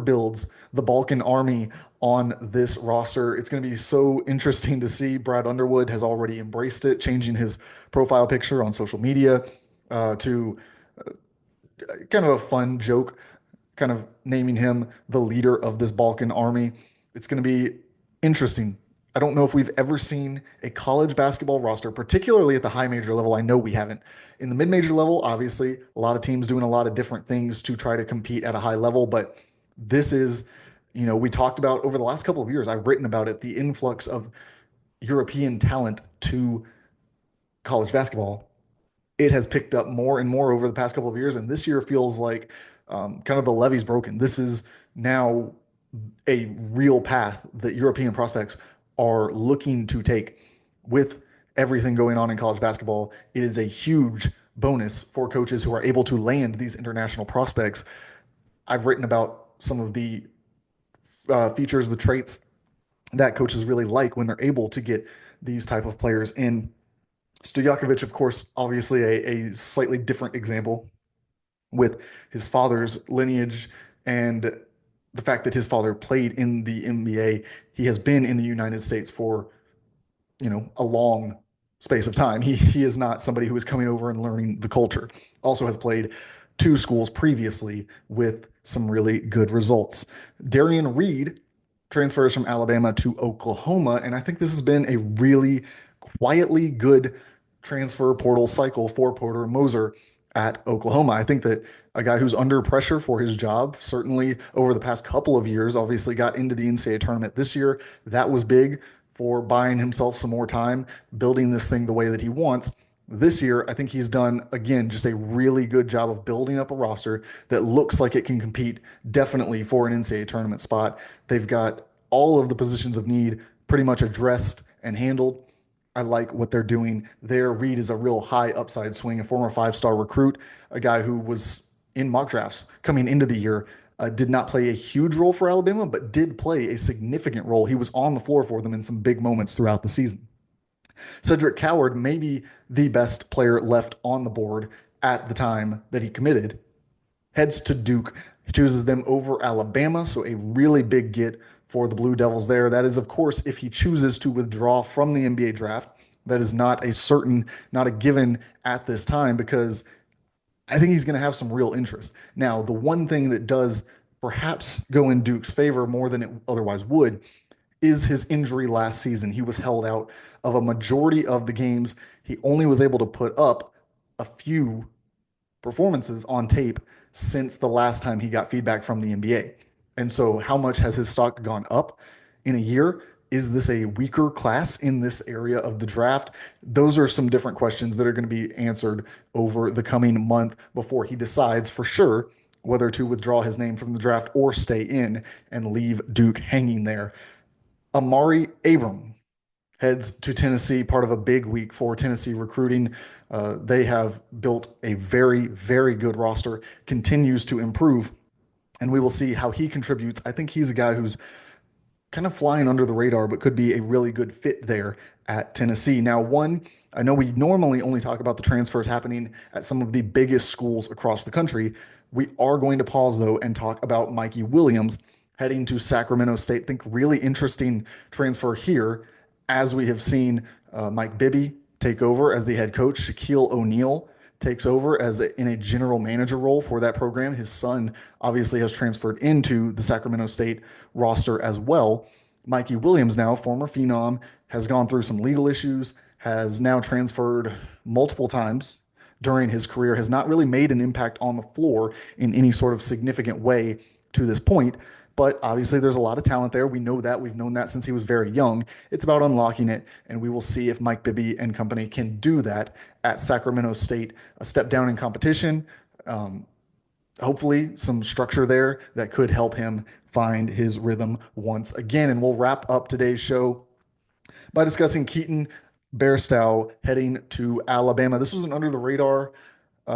builds the Balkan Army on this roster. It's going to be so interesting to see. Brad Underwood has already embraced it, changing his profile picture on social media to kind of a fun joke, kind of naming him the leader of this Balkan army. It's going to be interesting. I don't know if we've ever seen a college basketball roster, particularly at the high major level. I know we haven't. In the mid-major level, obviously, a lot of teams doing a lot of different things to try to compete at a high level, but this is, we talked about over the last couple of years, I've written about it, the influx of European talent to college basketball. It has picked up more and more over the past couple of years, and this year feels like kind of the levee's broken. This is now a real path that European prospects are looking to take with everything going on in college basketball. It is a huge bonus for coaches who are able to land these international prospects. I've written about some of the features, the traits that coaches really like when they're able to get these type of players in. Stojakovic, of course, obviously a slightly different example with his father's lineage and the fact that his father played in the NBA. He has been in the United States for, a long space of time. He is not somebody who is coming over and learning the culture. Also has played two schools previously with some really good results. Darian Reed transfers from Alabama to Oklahoma, and I think this has been a really quietly good transfer portal cycle for Porter Moser at Oklahoma. I think that a guy who's under pressure for his job, certainly over the past couple of years, obviously got into the NCAA tournament this year. That was big for buying himself some more time, building this thing the way that he wants. This year, I think he's done, again, just a really good job of building up a roster that looks like it can compete definitely for an NCAA tournament spot. They've got all of the positions of need pretty much addressed and handled. I like what they're doing there. Reed is a real high upside swing, a former five-star recruit, a guy who was in mock drafts coming into the year, did not play a huge role for Alabama, but did play a significant role. He was on the floor for them in some big moments throughout the season. Cedric Coward, maybe the best player left on the board at the time that he committed, heads to Duke. He chooses them over Alabama, so a really big get for the Blue Devils there. That is, of course, if he chooses to withdraw from the NBA draft. That is not a given at this time, because I think he's going to have some real interest. Now, the one thing that does perhaps go in Duke's favor more than it otherwise would is his injury last season. He was held out of a majority of the games. He only was able to put up a few performances on tape since the last time he got feedback from the NBA. And so how much has his stock gone up in a year? Is this a weaker class in this area of the draft? Those are some different questions that are going to be answered over the coming month before he decides for sure whether to withdraw his name from the draft or stay in and leave Duke hanging there. Amari Abram heads to Tennessee, part of a big week for Tennessee recruiting. They have built a very, very good roster, continues to improve, and we will see how he contributes. I think he's a guy who's kind of flying under the radar, but could be a really good fit there at Tennessee. Now, I know we normally only talk about the transfers happening at some of the biggest schools across the country. We are going to pause, though, and talk about Mikey Williams heading to Sacramento State. I think really interesting transfer here, as we have seen Mike Bibby take over as the head coach. Shaquille O'Neal takes over in a general manager role for that program. His son obviously has transferred into the Sacramento State roster as well. Mikey Williams, now former phenom, has gone through some legal issues, has now transferred multiple times during his career, has not really made an impact on the floor in any sort of significant way to this point. But obviously, there's a lot of talent there. We know that. We've known that since he was very young. It's about unlocking it, and we will see if Mike Bibby and company can do that at Sacramento State. A step down in competition. Hopefully, some structure there that could help him find his rhythm once again. And we'll wrap up today's show by discussing Keaton Bairstow heading to Alabama. This was an under the radar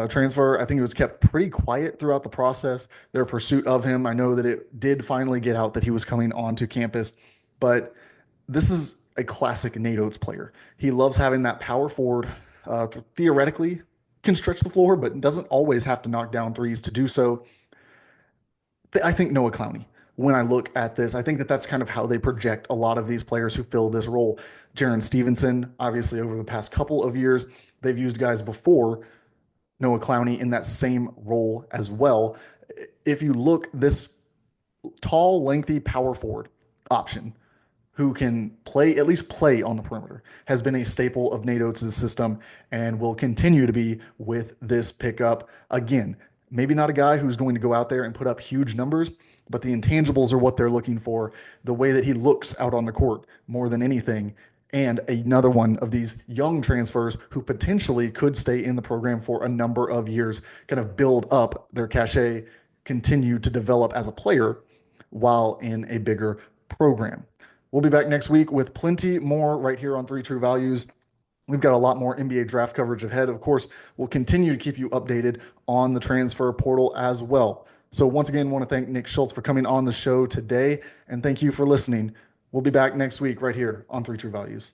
transfer. I think it was kept pretty quiet throughout the process, their pursuit of him. I know that it did finally get out that he was coming onto campus, but this is a classic Nate Oates player. He loves having that power forward, theoretically can stretch the floor, but doesn't always have to knock down threes to do so. I think Noah Clowney, when I look at this, I think that that's kind of how they project a lot of these players who fill this role. Jaron Stevenson, obviously over the past couple of years, they've used guys before Noah Clowney in that same role as well. If you look, this tall, lengthy power forward option who can play, at least play on the perimeter, has been a staple of Nate Oates' system and will continue to be with this pickup. Again, maybe not a guy who's going to go out there and put up huge numbers, but the intangibles are what they're looking for. The way that he looks out on the court more than anything. And another one of these young transfers who potentially could stay in the program for a number of years, kind of build up their cachet, continue to develop as a player while in a bigger program. We'll be back next week with plenty more right here on Three True Values. We've got a lot more NBA draft coverage ahead. Of course, we'll continue to keep you updated on the transfer portal as well. So once again, I want to thank Nick Schultz for coming on the show today, and thank you for listening. We'll be back next week right here on Three True Values.